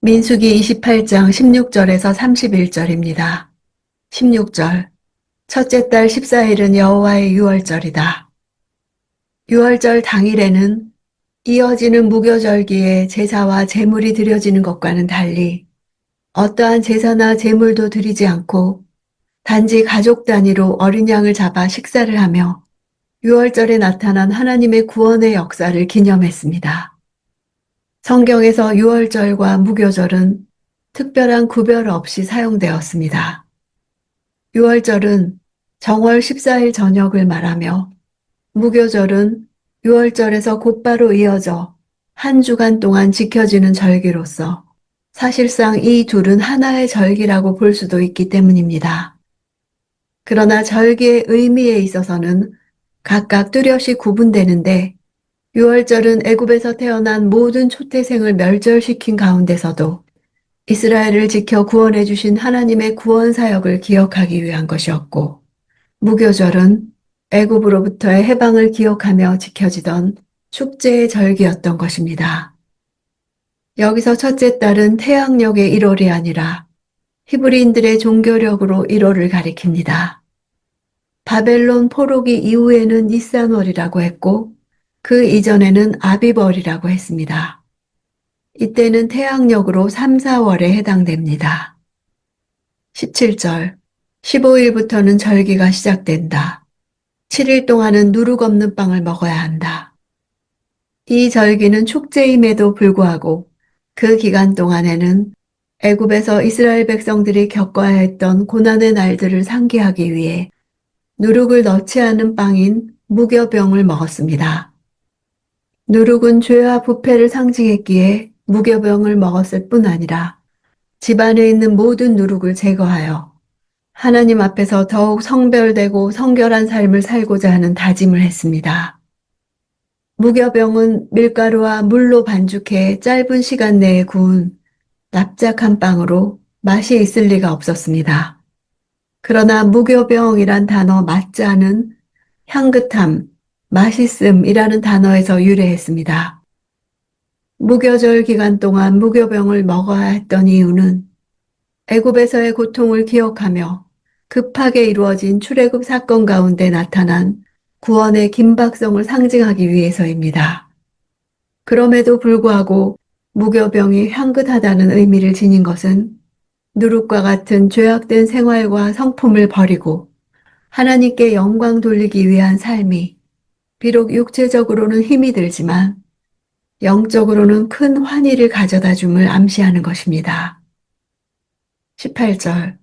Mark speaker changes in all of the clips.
Speaker 1: 민수기 28장 16절에서 31절입니다. 16절. 첫째 달 14일은 여호와의 유월절이다. 유월절 당일에는 이어지는 무교절기에 제사와 제물이 드려지는 것과는 달리 어떠한 제사나 제물도 드리지 않고 단지 가족 단위로 어린 양을 잡아 식사를 하며 유월절에 나타난 하나님의 구원의 역사를 기념했습니다. 성경에서 유월절과 무교절은 특별한 구별 없이 사용되었습니다. 유월절은 정월 14일 저녁을 말하며 무교절은 유월절에서 곧바로 이어져 한 주간 동안 지켜지는 절기로서 사실상 이 둘은 하나의 절기라고 볼 수도 있기 때문입니다. 그러나 절기의 의미에 있어서는 각각 뚜렷이 구분되는데 유월절은 애굽에서 태어난 모든 초태생을 멸절시킨 가운데서도 이스라엘을 지켜 구원해 주신 하나님의 구원 사역을 기억하기 위한 것이었고, 무교절은 애굽으로부터의 해방을 기억하며 지켜지던 축제의 절기였던 것입니다. 여기서 첫째 달은 태양력의 1월이 아니라 히브리인들의 종교력으로 1월을 가리킵니다. 바벨론 포로기 이후에는 니산월이라고 했고 그 이전에는 아비벌이라고 했습니다. 이때는 태양력으로 3, 4월에 해당됩니다. 17절. 15일부터는 절기가 시작된다. 7일 동안은 누룩 없는 빵을 먹어야 한다. 이 절기는 축제임에도 불구하고 그 기간 동안에는 애굽에서 이스라엘 백성들이 겪어야 했던 고난의 날들을 상기하기 위해 누룩을 넣지 않은 빵인 무교병을 먹었습니다. 누룩은 죄와 부패를 상징했기에 무교병을 먹었을 뿐 아니라 집안에 있는 모든 누룩을 제거하여 하나님 앞에서 더욱 성별되고 성결한 삶을 살고자 하는 다짐을 했습니다. 무교병은 밀가루와 물로 반죽해 짧은 시간 내에 구운 납작한 빵으로 맛이 있을 리가 없었습니다. 그러나 무교병이란 단어 맞자는 향긋함, 맛있음이라는 단어에서 유래했습니다. 무교절 기간 동안 무교병을 먹어야 했던 이유는 애굽에서의 고통을 기억하며 급하게 이루어진 출애굽 사건 가운데 나타난 구원의 긴박성을 상징하기 위해서입니다. 그럼에도 불구하고 무교병이 향긋하다는 의미를 지닌 것은 누룩과 같은 죄악된 생활과 성품을 버리고 하나님께 영광 돌리기 위한 삶이 비록 육체적으로는 힘이 들지만 영적으로는 큰 환희를 가져다 줌을 암시하는 것입니다. 18절.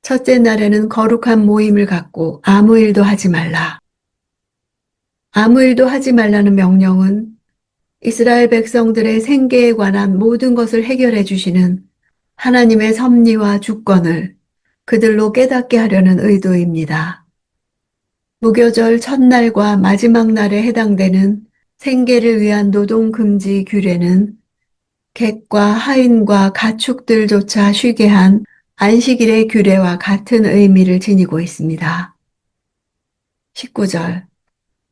Speaker 1: 첫째 날에는 거룩한 모임을 갖고 아무 일도 하지 말라. 아무 일도 하지 말라는 명령은 이스라엘 백성들의 생계에 관한 모든 것을 해결해 주시는 하나님의 섭리와 주권을 그들로 깨닫게 하려는 의도입니다. 무교절 첫날과 마지막 날에 해당되는 생계를 위한 노동금지 규례는 객과 하인과 가축들조차 쉬게 한 안식일의 규례와 같은 의미를 지니고 있습니다. 19절.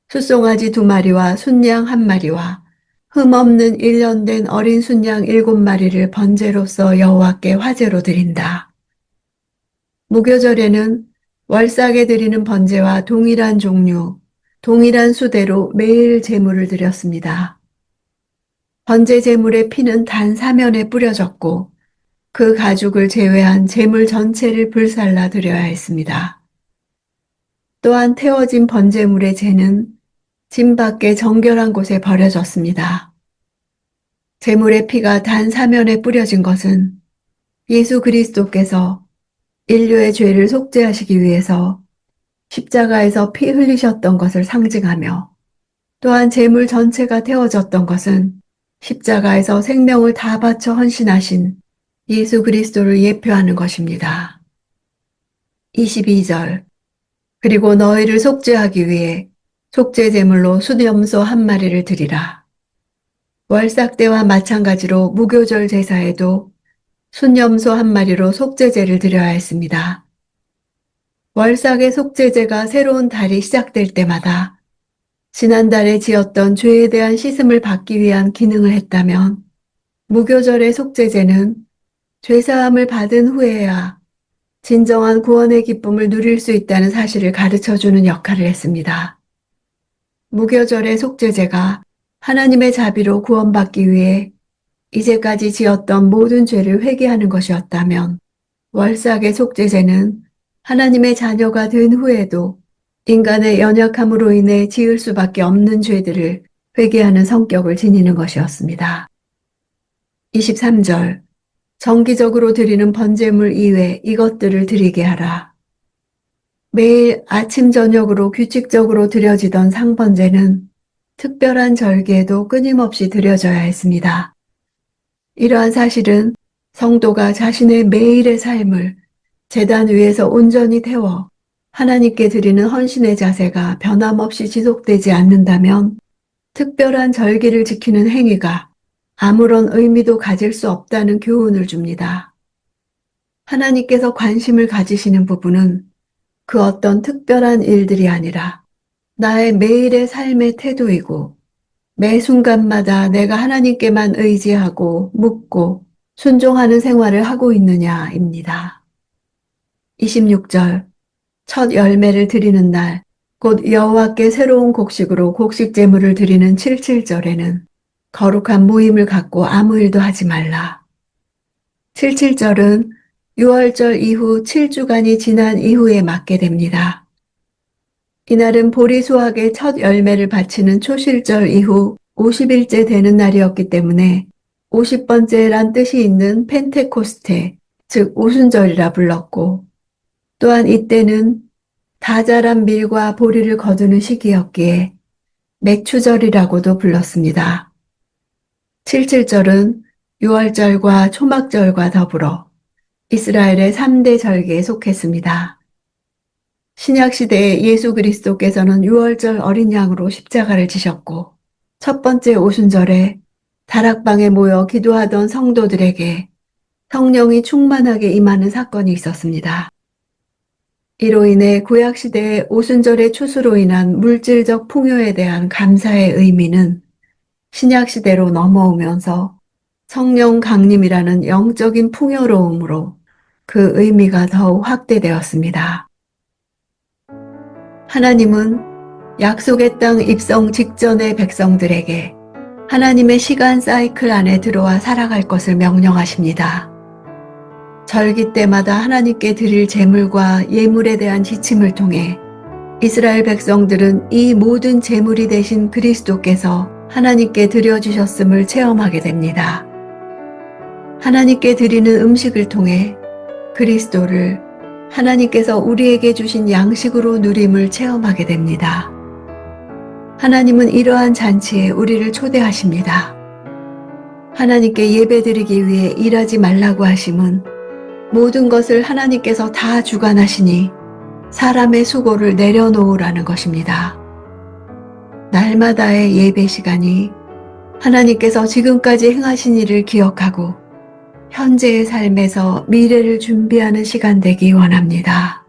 Speaker 1: 숫송아지 2마리와 순양 1마리와 흠없는 1년 된 어린 순양 7마리를 번제로서 여호와께 화제로 드린다. 무교절에는 월삭에 드리는 번제와 동일한 종류, 동일한 수대로 매일 제물을 드렸습니다. 번제 제물의 피는 단 사면에 뿌려졌고 그 가죽을 제외한 제물 전체를 불살라 드려야 했습니다. 또한 태워진 번제물의 재는 진 밖의 정결한 곳에 버려졌습니다. 제물의 피가 단 사면에 뿌려진 것은 예수 그리스도께서 인류의 죄를 속죄하시기 위해서 십자가에서 피 흘리셨던 것을 상징하며 또한 제물 전체가 태워졌던 것은 십자가에서 생명을 다 바쳐 헌신하신 예수 그리스도를 예표하는 것입니다. 22절. 그리고 너희를 속죄하기 위해 속죄 제물로 수염소 1마리를 드리라. 월삭 때와 마찬가지로 무교절 제사에도 순염소 1마리로 속죄제를 드려야 했습니다. 월삭의 속죄제가 새로운 달이 시작될 때마다 지난달에 지었던 죄에 대한 씻음을 받기 위한 기능을 했다면 무교절의 속죄제는 죄사함을 받은 후에야 진정한 구원의 기쁨을 누릴 수 있다는 사실을 가르쳐주는 역할을 했습니다. 무교절의 속죄제가 하나님의 자비로 구원받기 위해 이제까지 지었던 모든 죄를 회개하는 것이었다면, 월삭의 속죄제는 하나님의 자녀가 된 후에도 인간의 연약함으로 인해 지을 수밖에 없는 죄들을 회개하는 성격을 지니는 것이었습니다. 23절, 정기적으로 드리는 번제물 이외 이것들을 드리게 하라. 매일 아침 저녁으로 규칙적으로 드려지던 상번제는 특별한 절기에도 끊임없이 드려져야 했습니다. 이러한 사실은 성도가 자신의 매일의 삶을 제단 위에서 온전히 태워 하나님께 드리는 헌신의 자세가 변함없이 지속되지 않는다면 특별한 절기를 지키는 행위가 아무런 의미도 가질 수 없다는 교훈을 줍니다. 하나님께서 관심을 가지시는 부분은 그 어떤 특별한 일들이 아니라 나의 매일의 삶의 태도이고, 매 순간마다 내가 하나님께만 의지하고 묻고 순종하는 생활을 하고 있느냐입니다. 26절, 첫 열매를 드리는 날, 곧 여호와께 새로운 곡식으로 곡식 제물을 드리는 77절에는 거룩한 모임을 갖고 아무 일도 하지 말라. 77절은 6월절 이후 7주간이 지난 이후에 맞게 됩니다. 이날은 보리 수확의 첫 열매를 바치는 초실절 이후 50일째 되는 날이었기 때문에 50번째란 뜻이 있는 펜테코스테, 즉 오순절이라 불렀고, 또한 이때는 다 자란 밀과 보리를 거두는 시기였기에 맥추절이라고도 불렀습니다. 77절은 6월절과 초막절과 더불어 이스라엘의 3대 절기에 속했습니다. 신약시대에 예수 그리스도께서는 6월절 어린 양으로 십자가를 지셨고, 첫 번째 오순절에 다락방에 모여 기도하던 성도들에게 성령이 충만하게 임하는 사건이 있었습니다. 이로 인해 구약시대의 오순절의 추수로 인한 물질적 풍요에 대한 감사의 의미는 신약시대로 넘어오면서 성령 강림이라는 영적인 풍요로움으로 그 의미가 더욱 확대되었습니다. 하나님은 약속의 땅 입성 직전의 백성들에게 하나님의 시간 사이클 안에 들어와 살아갈 것을 명령하십니다. 절기 때마다 하나님께 드릴 제물과 예물에 대한 지침을 통해 이스라엘 백성들은 이 모든 제물이 되신 그리스도께서 하나님께 드려주셨음을 체험하게 됩니다. 하나님께 드리는 음식을 통해 그리스도를 하나님께서 우리에게 주신 양식으로 누림을 체험하게 됩니다. 하나님은 이러한 잔치에 우리를 초대하십니다. 하나님께 예배드리기 위해 일하지 말라고 하심은 모든 것을 하나님께서 다 주관하시니 사람의 수고를 내려놓으라는 것입니다. 날마다의 예배 시간이 하나님께서 지금까지 행하신 일을 기억하고 현재의 삶에서 미래를 준비하는 시간 되기 원합니다.